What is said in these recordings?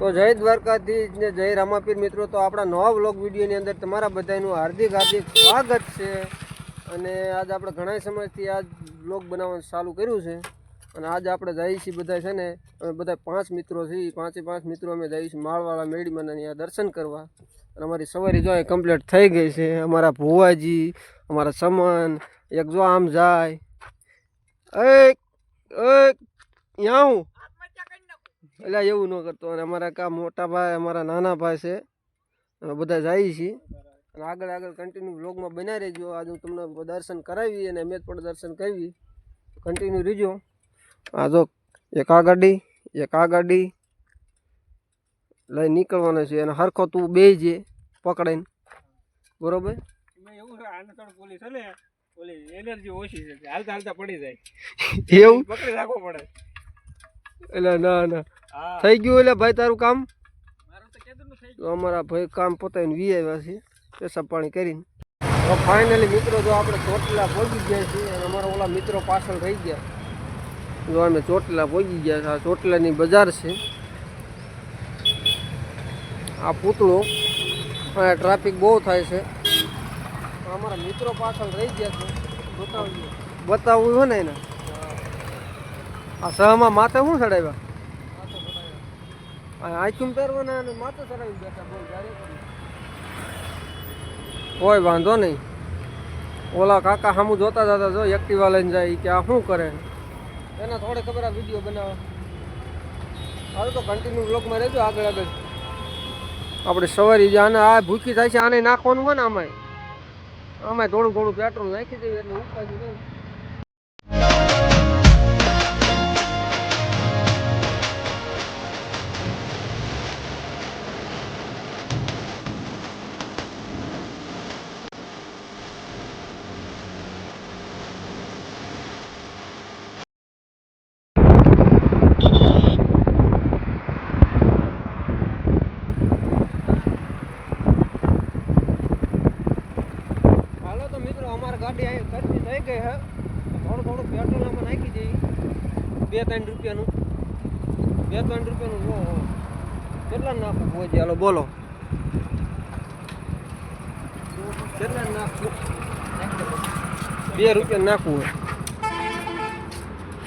તો જય દ્વારકાધીશ ને જય રામાપીર મિત્રો, તો આપણા નવા વ્લોગ વિડીયોની અંદર તમારા બધાનું હાર્દિક સ્વાગત છે. અને આજ આપણે ઘણા સમયથી આજ વ્લોગ બનાવવાનું ચાલુ કર્યું છે. અને આજ આપણે જઈએ છીએ બધા છે ને, અમે બધા 5 મિત્રો છીએ, 5 મિત્રો અમે જઈએ છીએ માળવાળા મેળીમાં અહીંયા દર્શન કરવા. અને અમારી સવારી જો કમ્પ્લીટ થઈ ગઈ છે. અમારા ભુવાજી, અમારા સમન એક જો આમ જાય અહીંયા હું એટલે એવું ન કરતો. અને અમારા કા મોટા ભાઈ, અમારા નાના ભાઈ છે, અમે બધા જઈએ છીએ. અને આગળ કન્ટિન્યુ વ્લોગમાં બનાવી રહેજો. આજે હું તમને દર્શન કરાવી અને અમે પણ દર્શન કરવી. કન્ટિન્યુ રહેજો. આ જો એક આ ગાડી લઈ નીકળવાનો છે. અને હરખો તું બે જે પકડાઈને, બરોબર? એવું છે, આને થોડું પોલીસ હલે ઓલી એનર્જી ઓછી છે, હાલતા પડી જાય એવું પકડી રાખવો પડે. એટલે ના થઈ ગયું. એટલે ભાઈ તારું કામ મારું તો કેદું થઈ તો અમારા ભાઈ કામ પતાવીને વી આવ્યા છે પેશાબ પાણી કરીને. તો ફાઇનલી મિત્રો જો આપણે ચોટીલા પહોંચી ગયા છીએ. અને અમારા ઓલા મિત્રો પાછળ રહી ગયા. જો અમે ચોટીલા પહોંચી ગયા છે. આ ચોટીલાની બજાર છે. આ પૂતળો અહીંયા ટ્રાફિક બહુ થાય છે. અમારા મિત્રો પાછળ રહી ગયા છે. બતાવવું હોય ને એને. આ સહમાં માથે શું ચડાવ્યા? આઈસ્ક્રીમ પહેરવાના અને માથે ચડાવી બેઠા. બોલ કોઈ વાંધો નહીં. ઓલા કાકા સામું જોતા જતા જો એક્ટિવા લઈને જાય કે આ શું કરે એના થોડે ખબર આ વિડીયો બનાવવા. હાલ તો કન્ટિન્યુ બ્લોગમાં રહેજો. આગળ આપણે સવારી આને આ ભૂખી થાય છે, આને નાખવાનું હોય ને આમાં થોડું પેટ્રોલ નાખી દઈએ એટલે ઉપાજી નહીં. ગાડી અહીં ખર્ચી થઈ ગઈ હે. થોડું પેટ્રોલ આમાં નાખી દઈએ. 2-3 રૂપિયાનું કેટલા નાખવું પહોંચે? હાલો બોલો કેટલા નાખવું? 2 રૂપિયા નાખવું હોય.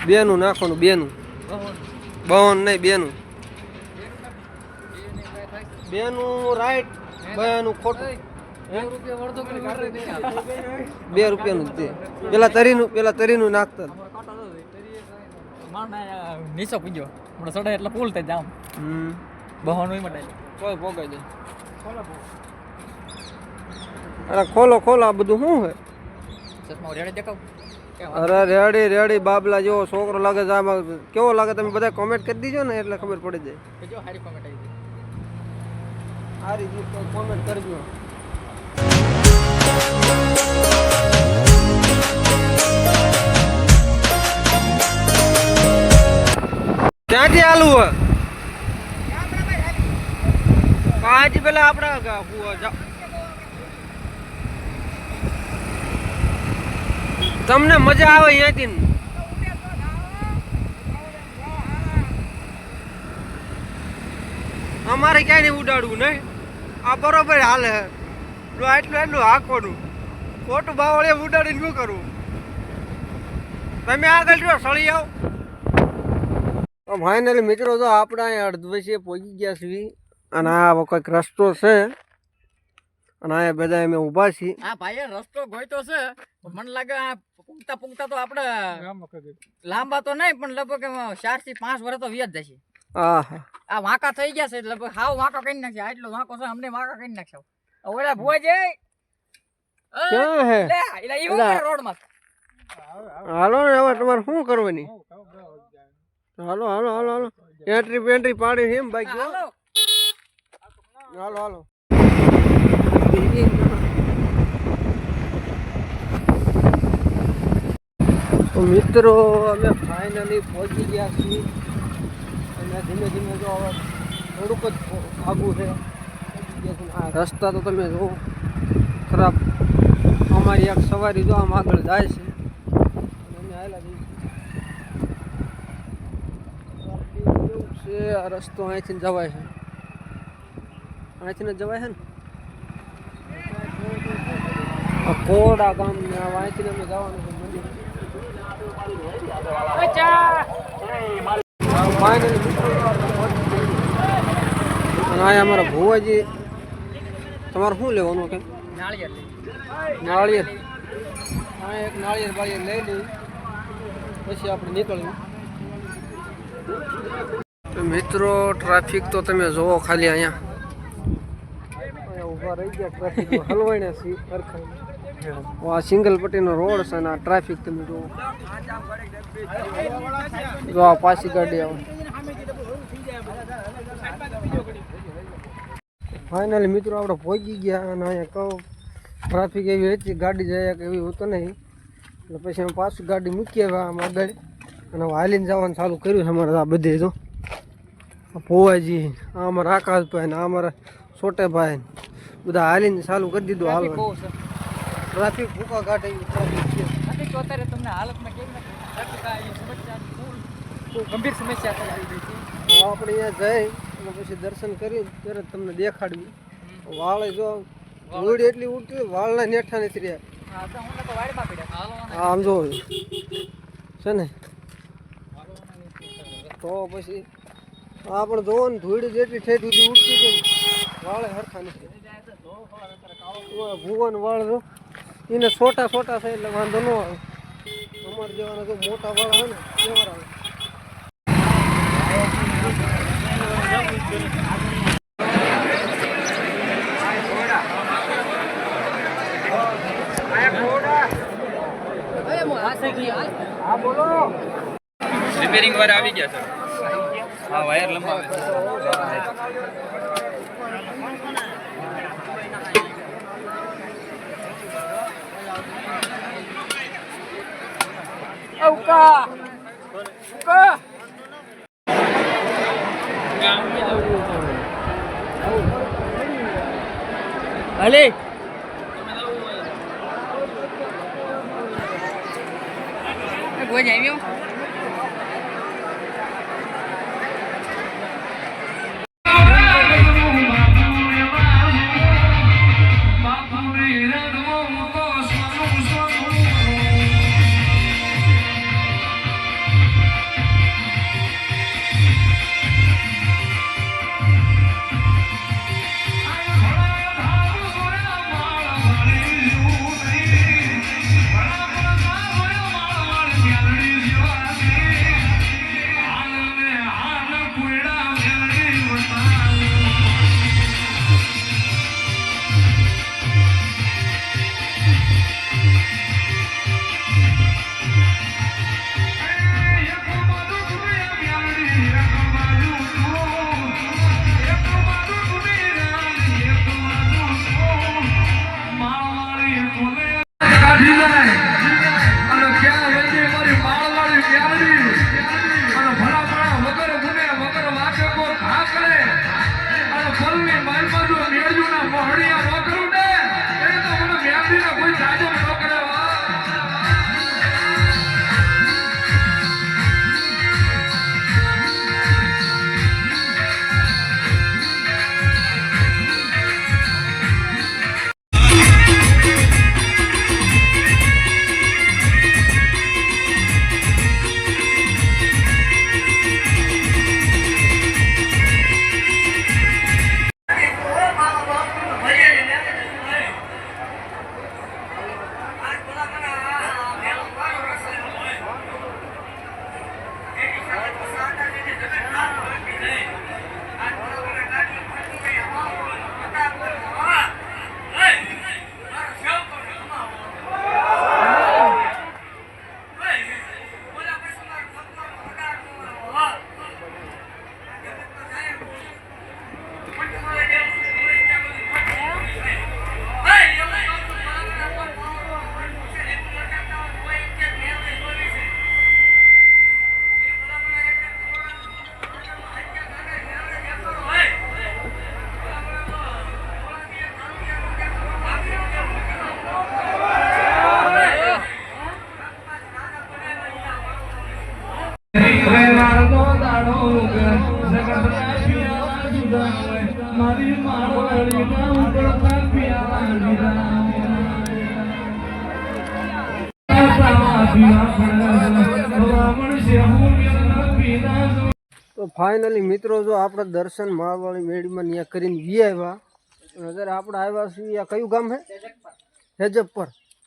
2નું નાખવાનું. 2નું 52 નહીં, 2નું રાઈટ, 2નું ખોટું. 2 રૂપિયાનું તે પેલા તરીનું નાખતા નીચો પૂજ્યો હમણાં ચડે એટલે ફૂલ થઈ જામ. બહાનું માટે કોઈ પોગાઈ દે. અરે ખોલો આ બધું શું હે? અરે રેડી બાબલા જેવો છોકરો લાગે છે. આમાં કેવો લાગે તમે બધા કોમેન્ટ કરી દીજો ને એટલે ખબર પડી જાય. સારી કોમેન્ટ કરજો. ક્યાંથી હાલવું હોય? પાંચ પેલા આપડા તમને મજા આવે અહીંયાથી. અમારે ક્યાંય નહીં ઉડાડવું નહીં. આ બરોબર હાલે હે. એટલું હાંકવાનું. ખોટું બાવળે ઉડાડીને શું કરવું? તમે આગળ જો સળી આવો. ફાઇનલી મિત્રો તો આપણે અહીંયા અડધવસીએ પહોંચી ગયા છીએ. અને આ કંઈક રસ્તો છે. અને અહીંયા બધા અમે ઊભા છીએ. હા ભાઈ રસ્તો ગોઈતો છે. મને લાગે આ પૂંગતા તો આપણે લાંબા તો નહીં પણ લગભગ 4 થી 5 વર્ષ તો વ્યાજ જશે. આ વાંકા થઈ ગયા છે. લગભગ હાવ વાંકા કરી નાખ્યા. આટલો વાંકો છે અમને વાંકા કરી નાખ્યો. ઓલા ભુવા જાય ક્યાં હે? એટલે ઈ રોડ માં હાલો ને. હવે તમારે શું કરવાની? હાલો એન્ટ્રી પાડી એમ બાઈક. હાલો તો મિત્રો અમે ફાઇનલી પહોંચી ગયા છીએ. અને ધીમે જો હવે થોડુંક જ આગું છે. આ રસ્તા તો તમે જો ખરાબ. અમારી એક સવારી જો આમ આગળ જાય છે. અમે આવેલા જઈશું. આ રસ્તો અહીંથી જવાય છે. અહીંથી ને જવાય છે ને આ કોડા ગામ ને અહીંથી અમે જવાનું છે મંદિર. ફાઇનલી મિત્રો આપણે પહોંચી ગયા. અને અહીંયા અમારા ભુવાજી તમારે શું લેવાનું કે નાળિયેર હા એક નાળિયેર બાળિયેર લઈ લઈ પછી આપણે નીકળ્યું. મિત્રો ટ્રાફિક તો તમે જોવો ખાલી અહીંયા ઊભા રહી ગયા ટ્રાફિક હલવાઈને આ સિંગલ પટ્ટીનો રોડ છે અને આ ટ્રાફિક તમે જુઓ. જો આ પાછી ગાડી આવે. ફાઇનલી મિત્રો આપણે પહોંચી ગયા અને અહીંયા કહું ટ્રાફિક એવી હતી ગાડી જાય કે એવી હોતો નહીં એટલે પછી અમે પાછું ગાડી મૂકી આવ્યા આમ આગળ અને હાલીને જવાનું ચાલુ કર્યું છે અમારે આ બધે જો ભોવાજી આ અમારા આકાશભાઈ ને આ અમારા છોટેભાઈ બધા હાલીને ચાલુ કરી દીધું હાલવાનું. ટ્રાફિક ભૂકા કાઢે એવી ટ્રાફિક છે. અત્યારે તમને હાલતમાં કેવી ગંભીર સમસ્યા થઈ ગઈ છે. આપણે અહીંયા જઈ અને પછી દર્શન કરી ત્યારે તમને દેખાડ્યું વાળ જો ધૂળ એટલી ઉડતી વાળના નેઠા નથી રહ્યા. આમ જો છે ને તો પછી આ પણ જોવો ને ધૂળ જેટલી ઠેઠ સુધી ઉડતી હતી વાળે હરખા નથી. ભૂવાનો વાળ જો એને છોટા છોટા થાય એટલે વાંધો ન આવે. અમારે જેવાના જો મોટા વાળ હોય ને કેવા આવે. રિપેરિંગ વાળા આવી ગયા સર. હા વાયર લંબાવે છે. અલે કોઈ જાય જગત મારી માળવાડીના ઉગડતા પિયારા તો ફાઇનલી મિત્રો જો આપણે દર્શન માળવાળી મેળીમાં ત્યાં કરીને વી આવ્યા અને અત્યારે આપણે આવ્યા છીએ આ કયું ગામ છે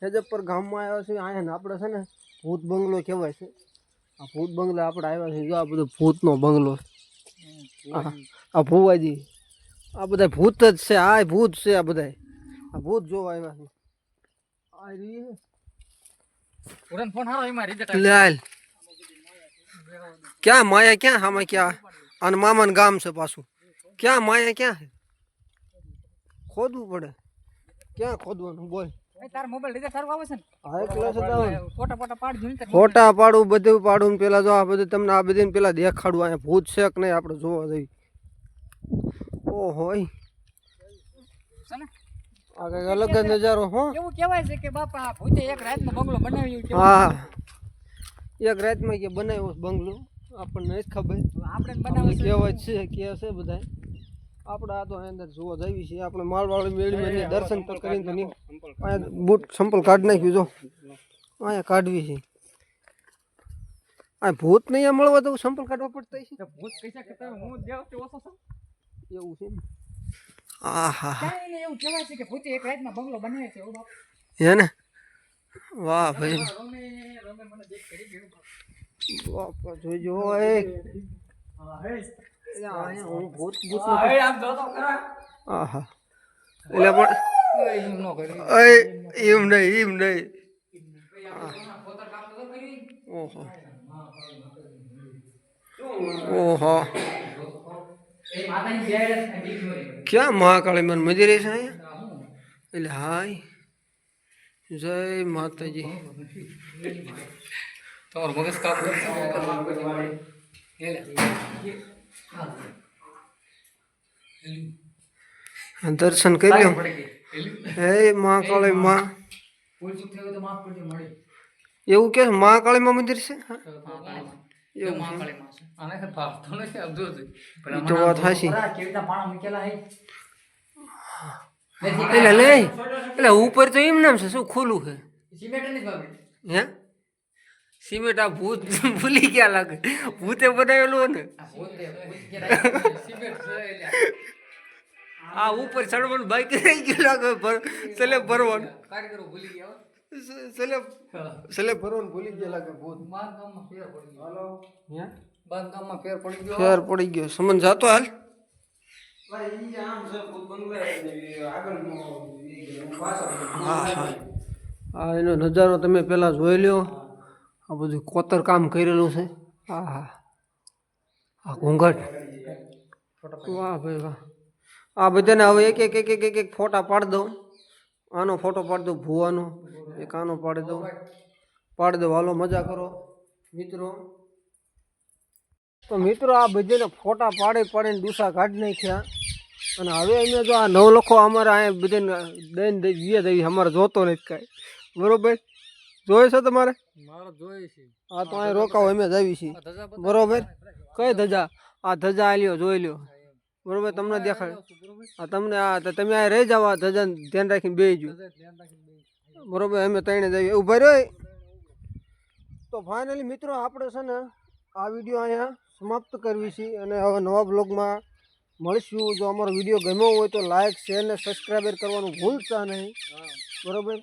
હેજપર ગામમાં આવ્યા છીએ અહીંયા આપણે છે ને ભૂત બંગલો કહેવાય છે આ ભૂત બંગલા આપણે આવ્યા છીએ જો આ બધો ભૂતનો બંગલો આ ભુવાજી આ બધા ભૂત જ છે આ ભૂત છે આ બધા આ ભૂત જોવા આવ્યા છે આ રીએ ઉડન ફોન હારો એમાં રિઝલ્ટ લાલ ક્યાં માયા ક્યાં આમાં ક્યાં અને મામાનું ગામ છે પાછું ક્યાં માયા ક્યાં છે ખોદવું પડે ક્યાં ખોદવાનું બોલ તાર મોબાઈલ રિઝલ્ટ સારું આવે છે ને હા એટલે છે ફોટા પાડજો ને ફોટા પાડું બધું પાડું ને પેલા જો આ બધું તમને આ બધી પેલા દેખાડવું અહીંયા ભૂત છે કે નહીં આપણે જોવા જઈએ ઓહો છે ને આ કઈક અલગ જ નજારો હો એવું કહેવાય છે કે બાપા ભૂતે એક રાતનો બંગલો બનાવ્યો કેવું હા એક રાતમાં કે બનાવ્યો છે બંગલો આપણને નથી ખબર આપણે બનાવે છે કહેવાય છે કે છે બધા આપણે આ તો અંદર જોવા જઈએ છીએ આપણે માળવાળી મેળવીને દર્શન તો કરીને તો નહીં અહીંયા બૂટ સંપલ કાઢી નાખ્યું જો અહીંયા કાઢવી છે આ ભૂત નહીં મળવા તો સંપલ કાઢવા પડતા છે ભૂત કઈસા કે તમે હું દેવથી ઓછો છો એવું છે ને આહા કાંઈ એવું કહેવાય છે કે ભૂતે એક રાતનો બંગલો બનાવે છે એવું બાપ હે ને વાહ ભાઈ રોમે મને દેખ કરી ગયો બાપા જોઈજો એ હું ભૂત આમ જો તો ખરા આહા એટલે પણ એમ નો કરી એમ નહીં પોતાનું કામ તો કરી ઓહો ઓહો એ માતાની બેડ બીજ મરી ક્યાં મહાકાળી મન મંદિર છે અહીંયા એટલે હાય જય માતાજી તમારો મગજ કામ દર્શન કરી લો હે મહાકાળી માં પૂછું થયું તો માફ કરજો મળી એવું કે મહાકાળી માં મંદિર છે હા એવું મહાકાળી માં છે આને કે ભાવ તો નથી અબજો છે ઈ તો વાત હાચી કેવડા પાણા મૂકેલા હે એટલે લે એટલે ઉપર તો એમ નામ છે શું ખુલ્લું છે સિમેન્ટ ની બાબત હે સિમેન્ટ આ ભૂત ભૂલી ગયા લાગે ભૂતે બનાવેલું ને સિમેન્ટ છે એટલે આ ઉપર ચડવાનું બાઈક રહી ગયું લાગે સલે ભરવાનું કારીગરો ભૂલી ગયા સલે ભરવાનું ભૂલી ગયા લાગે ભૂત બાંધકામમાં ફેર પડી ગયો હાલો હે બાંધકામમાં ફેર પડી ગયો ફેર પડી ગયો સમજ જાતો હાલ હા એનો નજારો તમે પેલા જોઈ લ્યો આ બધું કોતર કામ કરેલું છે હા હા આ ઘૂંઘટ વાહ ભાઈ વાહ આ બધાને હવે એક ફોટા પાડી દઉં આનો ફોટો પાડી દઉં ભૂવાનો એક આનો પાડી દઉં હાલો મજા કરો મિત્રો તો મિત્રો આ બધાને ફોટા પાડીને ડૂસા કાઢી નાખ્યા અને હવે અમે જો આ 9 લખો અમારે અહીંયા બધાને દઈને દઈએ દઈએ અમારે જોતો નથી કાંઈ બરોબર જોઈ છે તમારે મારો જોઈ છે હા તો અહીં રોકાવો અમે જ આવી છીએ બરોબર કઈ ધજા આ ધજા આ લ્યો જોઈ લ્યો બરોબર તમને દેખાડે હા તમને આ તમે આ રહી જાવ આ ધજાને ધ્યાન રાખીને બેસજો બરોબર અમે ત્રણે જઈએ ઊભા રહ્યો તો ફાઇનલી મિત્રો આપણે છે ને આ વિડીયો અહીંયા સમાપ્ત કરવી છે અને હવે નવા બ્લોગમાં મળશું જો અમારો વિડીયો ગમ્યો હોય તો લાઇક શેર ને સબસ્ક્રાઈબર કરવાનું ભૂલતા નહીં બરોબર